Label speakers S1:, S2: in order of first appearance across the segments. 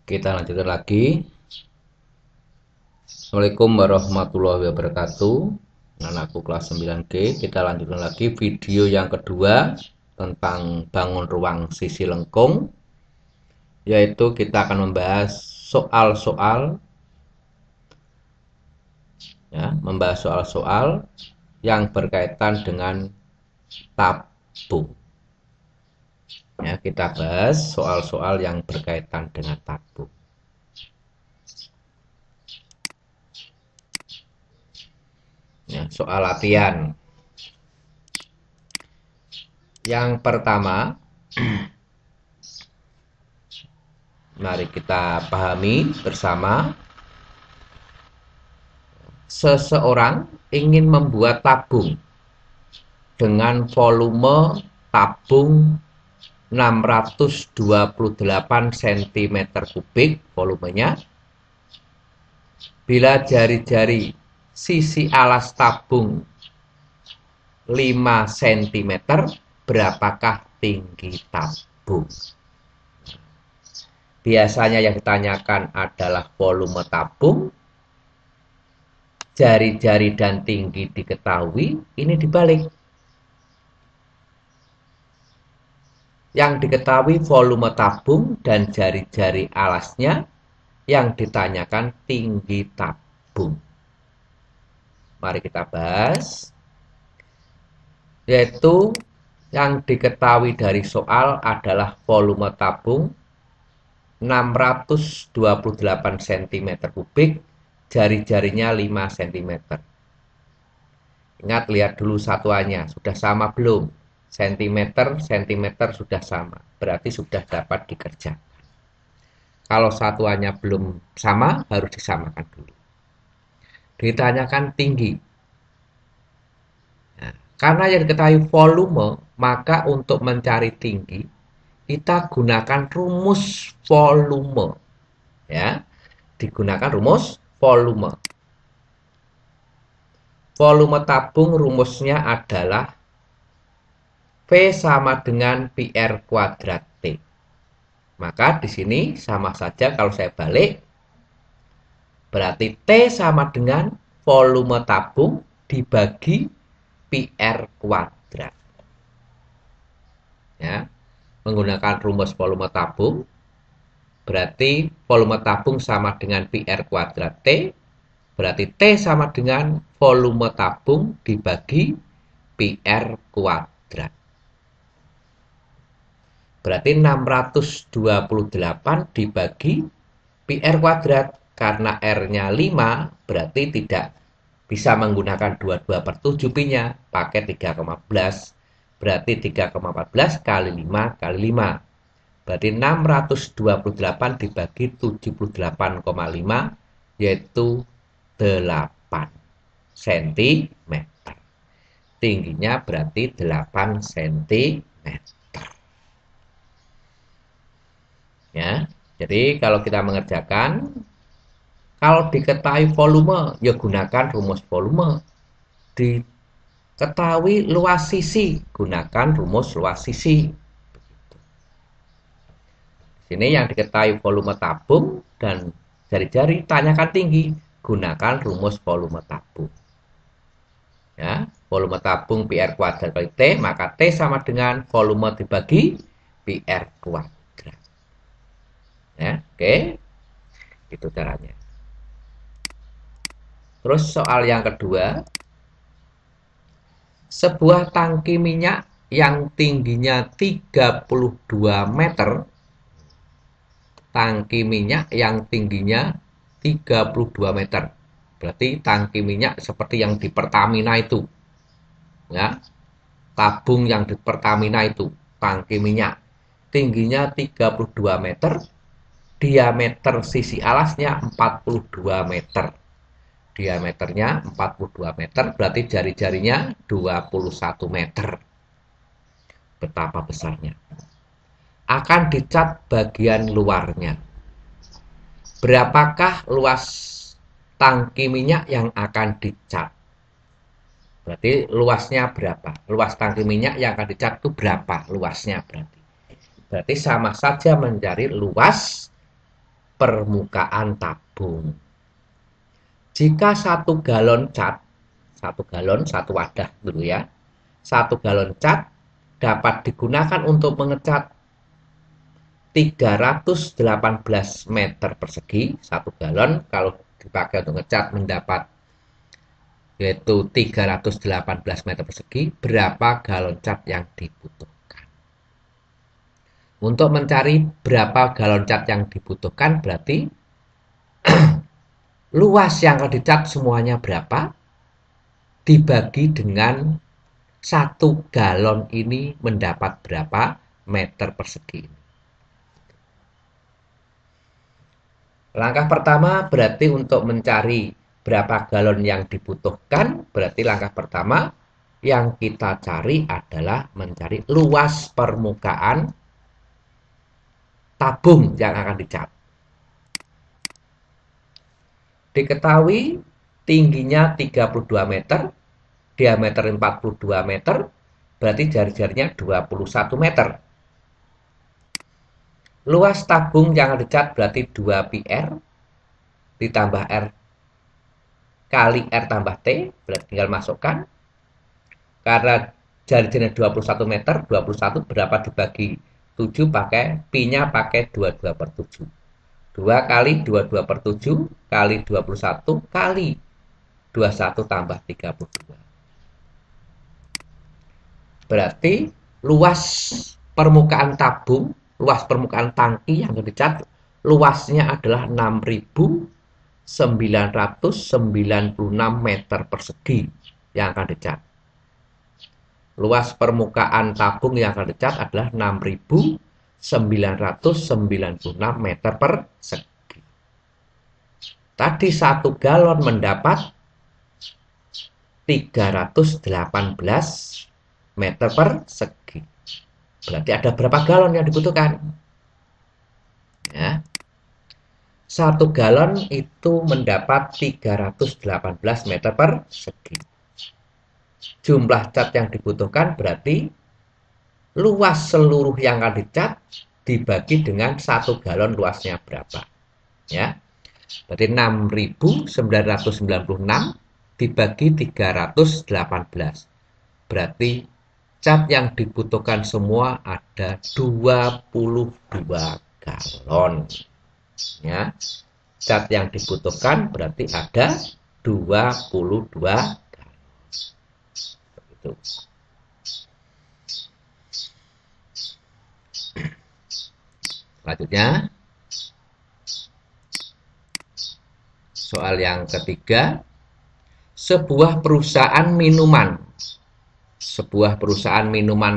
S1: Kita lanjutkan lagi. Assalamualaikum warahmatullahi wabarakatuh. Anakku kelas 9G. Kita lanjutkan lagi video yang kedua tentang bangun ruang sisi lengkung, yaitu kita akan membahas soal-soal yang berkaitan dengan tabung. Ya, kita bahas soal-soal yang berkaitan dengan tabung. Ya, soal latihan. Yang pertama, mari kita pahami bersama. Seseorang ingin membuat tabung dengan volume tabung 628 cm kubik volumenya. Bila jari-jari sisi alas tabung 5 cm, berapakah tinggi tabung? Biasanya yang ditanyakan adalah volume tabung, jari-jari dan tinggi diketahui, ini dibalik. Yang diketahui volume tabung dan jari-jari alasnya, yang ditanyakan tinggi tabung. Mari kita bahas. Yaitu yang diketahui dari soal adalah volume tabung 628 cm kubik, jari-jarinya 5 cm. Ingat, lihat dulu satuannya, sudah sama belum? Sentimeter sudah sama, berarti sudah dapat dikerjakan. Kalau satuannya belum sama, harus disamakan dulu. Ditanyakan tinggi. Nah, karena yang diketahui volume, maka untuk mencari tinggi, kita gunakan rumus volume. Ya, digunakan rumus volume. Volume tabung rumusnya adalah V sama dengan PR kuadrat T. Maka di sini sama saja kalau saya balik, berarti T sama dengan volume tabung dibagi PR kuadrat. Ya, menggunakan rumus volume tabung, berarti volume tabung sama dengan PR kuadrat T, berarti T sama dengan volume tabung dibagi PR kuadrat. Berarti 628 dibagi PR kuadrat. Karena R-nya 5, berarti tidak bisa menggunakan 22/7 pi-nya, pakai 3,14. Berarti 3,14 kali 5 kali 5. Berarti 628 dibagi 78,5, yaitu 8 cm. Tingginya berarti 8 cm. Ya, jadi kalau kita mengerjakan, kalau diketahui volume, ya gunakan rumus volume. Diketahui luas sisi, gunakan rumus luas sisi. Sini yang diketahui volume tabung dan jari-jari, tanyakan tinggi, gunakan rumus volume tabung. Ya, volume tabung PR kuadrat kali T, maka T sama dengan volume dibagi PR kuadrat. Ya, oke. Itu caranya. Terus soal yang kedua, sebuah tangki minyak yang tingginya 32 meter, tangki minyak yang tingginya 32 meter. Berarti tangki minyak seperti yang di Pertamina itu. Ya. Tabung yang di Pertamina itu, tangki minyak. Tingginya 32 meter, diameter sisi alasnya 42 meter. Diameternya 42 meter, berarti jari-jarinya 21 meter. Betapa besarnya. Akan dicat bagian luarnya. Berapakah luas tangki minyak yang akan dicat? Berarti luasnya berapa? Luas tangki minyak yang akan dicat itu berapa luasnya berarti? Berarti sama saja mencari luas permukaan tabung. Jika 1 galon cat, 1 galon, 1 wadah dulu ya, 1 galon cat dapat digunakan untuk mengecat 318 meter persegi. 1 galon kalau dipakai untuk ngecat mendapat yaitu 318 meter persegi. Berapa galon cat yang dibutuhkan? Untuk mencari berapa galon cat yang dibutuhkan berarti luas yang akan dicat semuanya berapa dibagi dengan 1 galon ini mendapat berapa meter persegi. Langkah pertama berarti untuk mencari berapa galon yang dibutuhkan, berarti langkah pertama yang kita cari adalah mencari luas permukaan tabung yang akan dicat. Diketahui tingginya 32 meter, diameter 42 meter, berarti jari-jarinya 21 meter. Luas tabung yang akan dicat berarti 2 PR ditambah R kali R tambah T, berarti tinggal masukkan. Karena jari-jarinya 21 meter, 21 berapa dibagi 7 pakai Pi-nya pakai 22/7. 2 kali 22/7 kali 21 kali 21 tambah 32. Berarti luas permukaan tabung, luas permukaan tangki yang dicat, luasnya adalah 6.996 meter persegi yang akan dicat. Luas permukaan tabung yang akan dicat adalah 6.996 meter persegi. Tadi 1 galon mendapat 318 meter persegi. Berarti ada berapa galon yang dibutuhkan? Ya. 1 galon itu mendapat 318 meter persegi. Jumlah cat yang dibutuhkan berarti luas seluruh yang akan dicat dibagi dengan 1 galon luasnya berapa. Ya. Berarti 6.996 dibagi 318. Berarti cat yang dibutuhkan semua ada 22 galon. Ya. Cat yang dibutuhkan berarti ada 22 galon. Begitu. Selanjutnya, soal yang ketiga, sebuah perusahaan minuman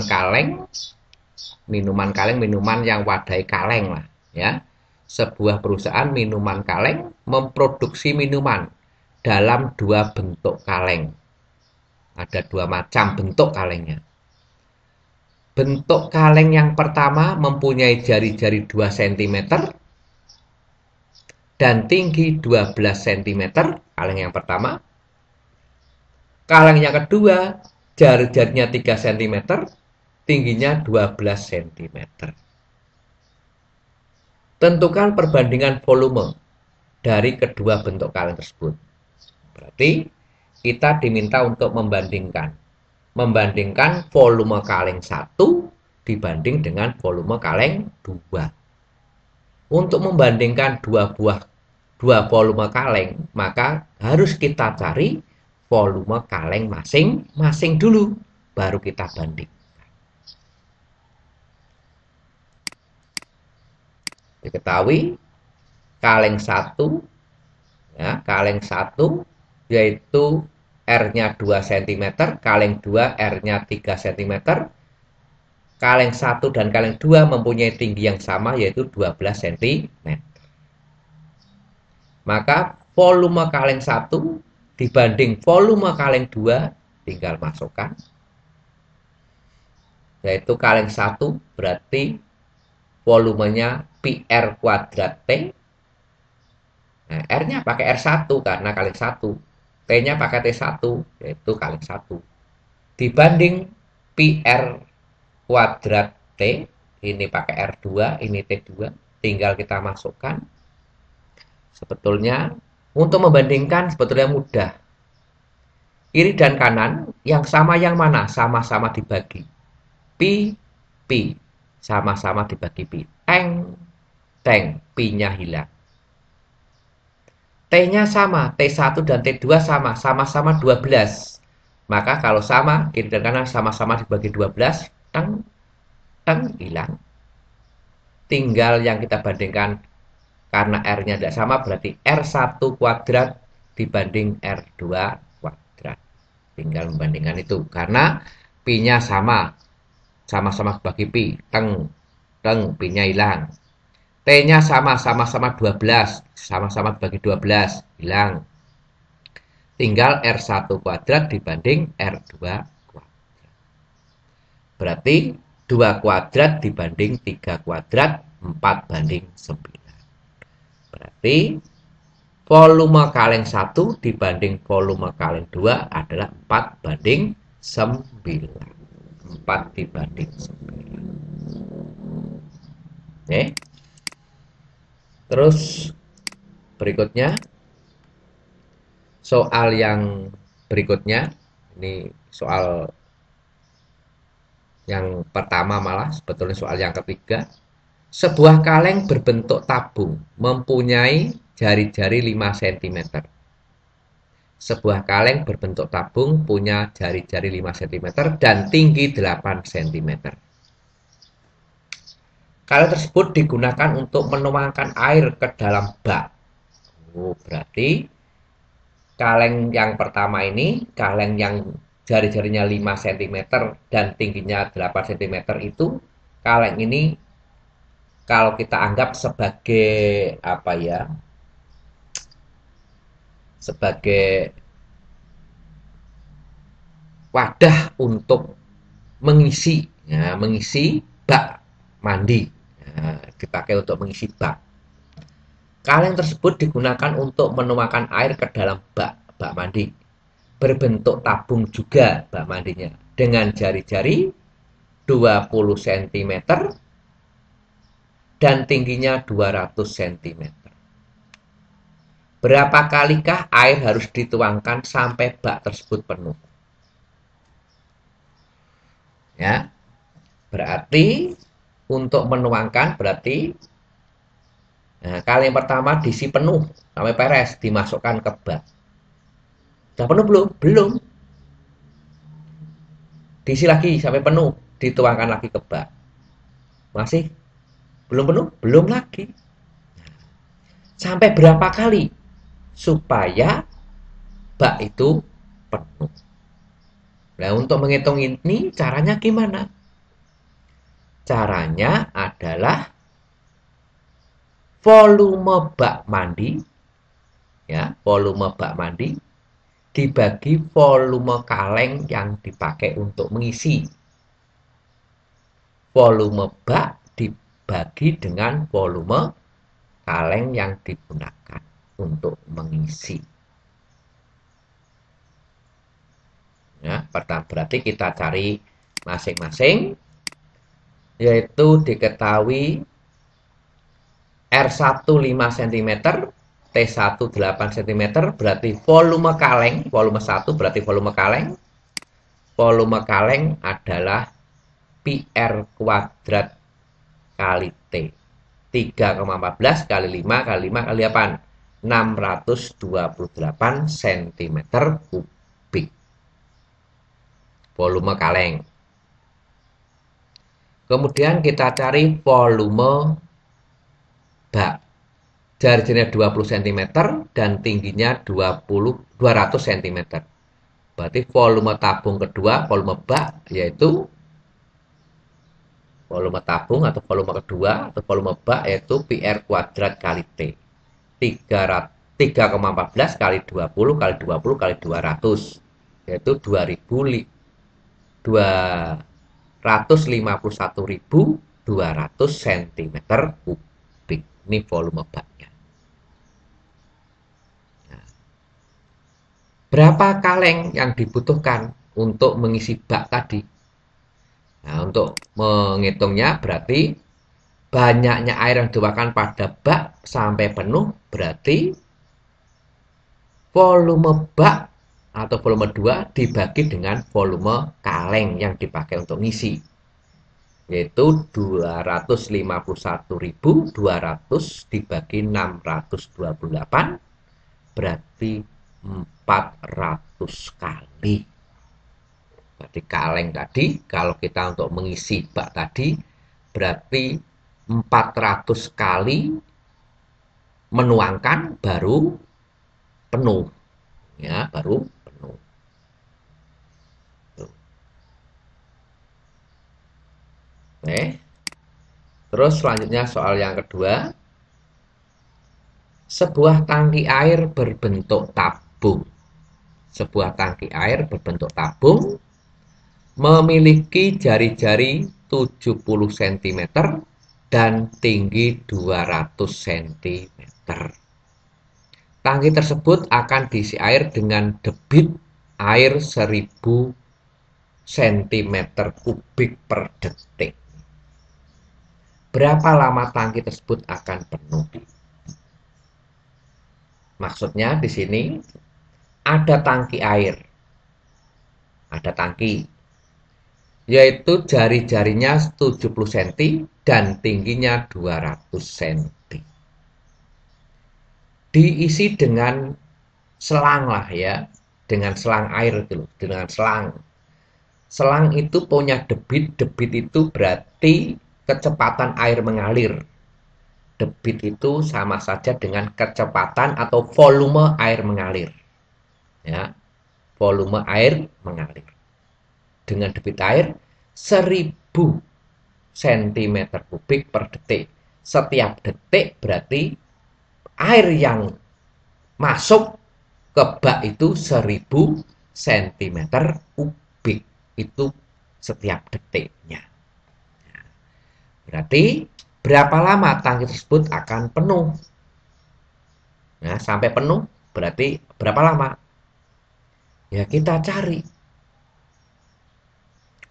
S1: kaleng, minuman yang wadai kaleng lah ya. Sebuah perusahaan minuman kaleng memproduksi minuman dalam 2 bentuk kaleng. Ada 2 macam bentuk kalengnya. Bentuk kaleng yang pertama mempunyai jari-jari 2 cm dan tinggi 12 cm, kaleng yang pertama. Kaleng yang kedua, jari-jarinya 3 cm, tingginya 12 cm. Tentukan perbandingan volume dari kedua bentuk kaleng tersebut. Berarti kita diminta untuk membandingkan volume kaleng 1 dibanding dengan volume kaleng 2. Untuk membandingkan dua volume kaleng, maka harus kita cari volume kaleng masing-masing dulu, baru kita banding. Diketahui kaleng 1 ya, kaleng 1 yaitu R-nya 2 cm, kaleng 2 R-nya 3 cm. Kaleng 1 dan kaleng 2 mempunyai tinggi yang sama yaitu 12 cm. Maka volume kaleng 1 dibanding volume kaleng 2 tinggal masukkan. Yaitu kaleng 1 berarti volumenya PR kuadrat T. Nah, R-nya pakai R1 karena kaleng 1. T-nya pakai T1, yaitu kaleng 1. Dibanding PR kuadrat T, ini pakai R2, ini T2. Tinggal kita masukkan. Sebetulnya untuk membandingkan sebetulnya mudah. Kiri dan kanan yang sama yang mana? Sama-sama dibagi. Pi, pi. Sama-sama dibagi pi. Teng, teng. Pi-nya hilang. T-nya sama. T1 dan T2 sama. Sama-sama 12. Maka kalau sama, kiri dan kanan sama-sama dibagi 12. Teng, teng, hilang. Tinggal yang kita bandingkan karena R-nya tidak sama, berarti R1 kuadrat dibanding R2 kuadrat. Tinggal membandingkan itu. Karena Pi-nya sama. Sama-sama bagi Pi. Teng, teng, Pi-nya hilang. T-nya sama. Sama-sama 12. Sama-sama bagi 12. Hilang. Tinggal R1 kuadrat dibanding R2 kuadrat. Berarti 2 kuadrat dibanding 3 kuadrat, 4 banding 9. Berarti volume kaleng 1 dibanding volume kaleng 2 adalah 4 banding 9. 4 dibanding 9. Oke. Terus berikutnya, soal yang berikutnya, ini soal yang pertama malah, sebetulnya soal yang ketiga. Sebuah kaleng berbentuk tabung mempunyai jari-jari 5 cm. Sebuah kaleng berbentuk tabung punya jari-jari 5 cm dan tinggi 8 cm. Kaleng tersebut digunakan untuk menuangkan air ke dalam bak. Berarti kaleng yang pertama ini, kaleng yang jari-jarinya 5 cm dan tingginya 8 cm itu, kaleng ini kalau kita anggap sebagai apa ya? Sebagai wadah untuk mengisi, ya, mengisi bak mandi. Nah, dipakai untuk mengisi bak. Kaleng tersebut digunakan untuk menuangkan air ke dalam bak mandi. Berbentuk tabung juga bak mandinya dengan jari-jari 20 cm dan tingginya 200 cm. Berapa kalikah air harus dituangkan sampai bak tersebut penuh? Ya, berarti untuk menuangkan berarti kali yang pertama diisi penuh sampai peres, dimasukkan ke bak. Sudah penuh belum? Belum. Diisi lagi sampai penuh, dituangkan lagi ke bak. Masih belum penuh? Belum lagi. Sampai berapa kali supaya bak itu penuh? Nah, untuk menghitung ini caranya gimana? Caranya adalah volume bak mandi, ya, volume bak mandi dibagi volume kaleng yang dipakai untuk mengisi. Volume bak dibagi dengan volume kaleng yang digunakan untuk mengisi. Ya, pertama berarti kita cari masing-masing, yaitu diketahui R1 5 cm, T1 8 cm, berarti volume kaleng, volume 1 berarti volume kaleng. Volume kaleng adalah PR kuadrat kali T. 3,14 kali 5 kali 5 kali 8. 628 cm kubik. Volume kaleng. Kemudian kita cari volume bak. Jari-jarinya 20 cm dan tingginya 200 cm. Berarti volume tabung kedua, volume bak, yaitu volume tabung atau volume kedua atau volume bak yaitu PR kuadrat kali T. 3,14 kali 20 kali 20 kali 200 yaitu 251.200 cm kubik. Ini volume baknya. Nah, berapa kaleng yang dibutuhkan untuk mengisi bak tadi? Nah, untuk menghitungnya berarti banyaknya air yang dituangkan pada bak sampai penuh, berarti volume bak atau volume 2 dibagi dengan volume kaleng yang dipakai untuk ngisi, yaitu 251.200 dibagi 628, berarti 400 kali. Berarti kaleng tadi, kalau kita untuk mengisi bak tadi, berarti 400 kali menuangkan baru penuh. Ya, baru penuh. Oke. Terus selanjutnya soal yang kedua. Sebuah tangki air berbentuk tabung. Sebuah tangki air berbentuk tabung memiliki jari-jari 70 cm dan tinggi 200 cm. Tangki tersebut akan diisi air dengan debit air 1000 cm kubik per detik. Berapa lama tangki tersebut akan penuh? Maksudnya di sini ada tangki air. Ada tangki, yaitu jari-jarinya 70 cm dan tingginya 200 cm. Diisi dengan selang lah ya, dengan selang air itu, dengan selang. Selang itu punya debit, debit itu berarti kecepatan air mengalir. Debit itu sama saja dengan kecepatan atau volume air mengalir. Ya, volume air mengalir. Dengan debit air 1000 cm kubik per detik. Setiap detik berarti air yang masuk ke bak itu 1000 cm kubik. Itu setiap detiknya. Berarti berapa lama tangki tersebut akan penuh? Nah, sampai penuh berarti berapa lama? Ya kita cari.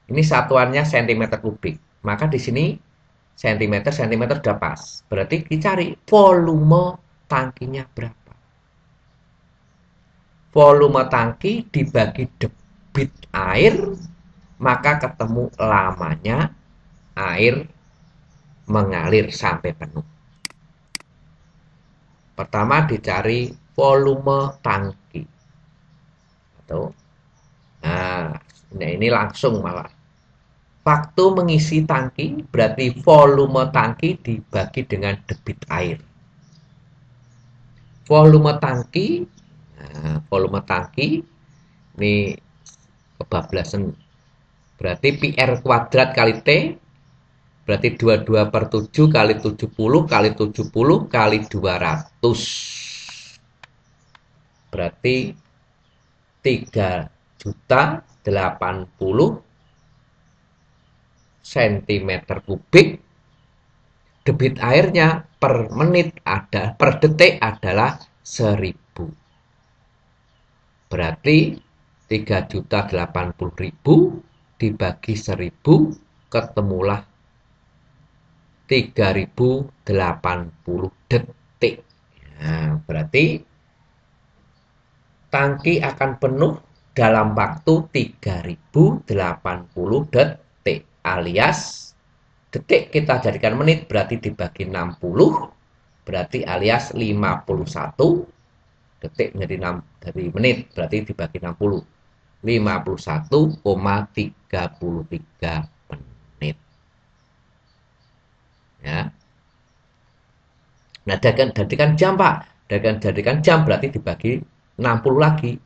S1: Ini satuannya cm kubik. Maka di sini cm sudah pas. Berarti dicari volume tangkinya berapa. Volume tangki dibagi debit air, maka ketemu lamanya air mengalir sampai penuh. Pertama dicari volume tangki. Nah, ini langsung malah. Waktu mengisi tangki berarti volume tangki dibagi dengan debit air. Volume tangki, volume tangki ini kebablasan. Berarti PR kuadrat kali T, berarti 22/7 kali 70 kali 70 kali 200. Berarti 3.080 cm kubik. Debit airnya per menit per detik adalah 1000. Berarti 3.080.000 dibagi 1000 ketemulah 3080 detik. Nah, berarti tangki akan penuh dalam waktu 3080 detik, alias detik kita jadikan menit berarti dibagi 60, berarti alias 51 detik menjadi 6 dari menit berarti dibagi 60, 51,33 menit. Ya. Nah, jadikan jam, Pak. Jadikan jam berarti dibagi 60 lagi.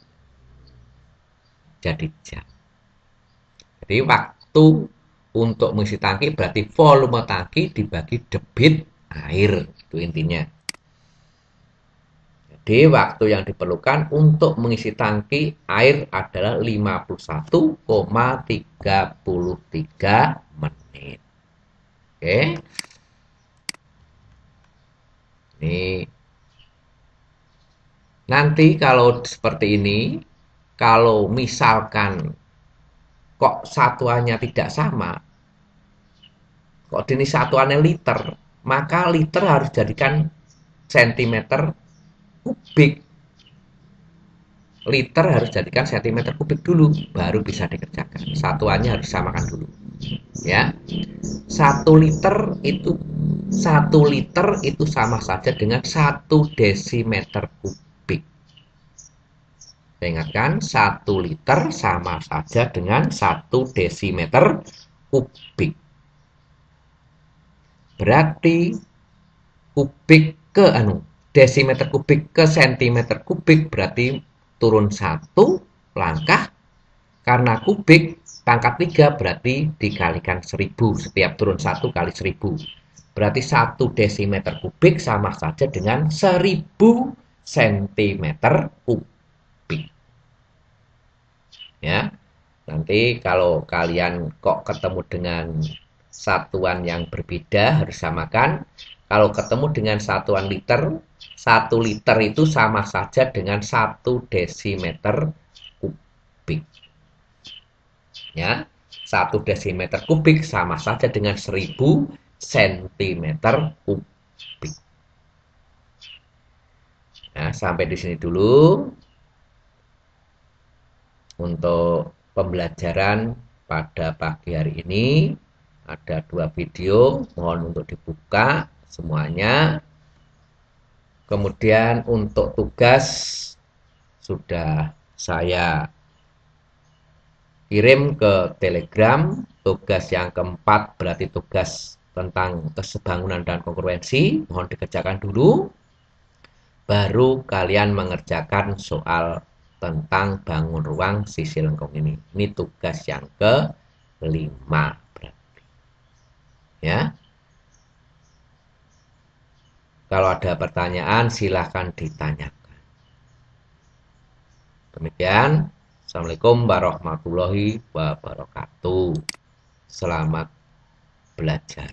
S1: Jadi jam. Jadi waktu untuk mengisi tangki berarti volume tangki dibagi debit air. Itu intinya. Jadi waktu yang diperlukan untuk mengisi tangki air adalah 51,33 menit. Oke. Ini nanti kalau seperti ini, kalau misalkan kok satuannya tidak sama, Kok ini satuannya liter, maka liter harus jadikan sentimeter kubik. Liter harus jadikan sentimeter kubik dulu, baru bisa dikerjakan. Satuannya harus samakan dulu. Ya, 1 liter itu sama saja dengan 1 desimeter kubik. Saya ingatkan, 1 liter sama saja dengan 1 desimeter kubik. Berarti desimeter kubik ke sentimeter kubik berarti turun 1 langkah, karena kubik pangkat 3 berarti dikalikan 1000, setiap turun 1 kali 1000. Berarti 1 desimeter kubik sama saja dengan 1000 sentimeter kubik. Ya, nanti kalau kalian kok ketemu dengan satuan yang berbeda harus samakan. Kalau ketemu dengan satuan liter, 1 liter itu sama saja dengan 1 desimeter kubik. Ya, 1 desimeter kubik sama saja dengan 1000 sentimeter kubik. Nah, sampai di sini dulu untuk pembelajaran pada pagi hari ini. Ada 2 video, mohon untuk dibuka semuanya. Kemudian untuk tugas sudah saya kirim ke Telegram. Tugas yang keempat berarti tugas tentang kesebangunan dan kongruensi. Mohon dikerjakan dulu. Baru kalian mengerjakan soal tentang bangun ruang sisi lengkung ini. Ini tugas yang ke-5. Ya. Kalau ada pertanyaan silahkan ditanyakan. Demikian. Assalamualaikum warahmatullahi wabarakatuh. Selamat belajar.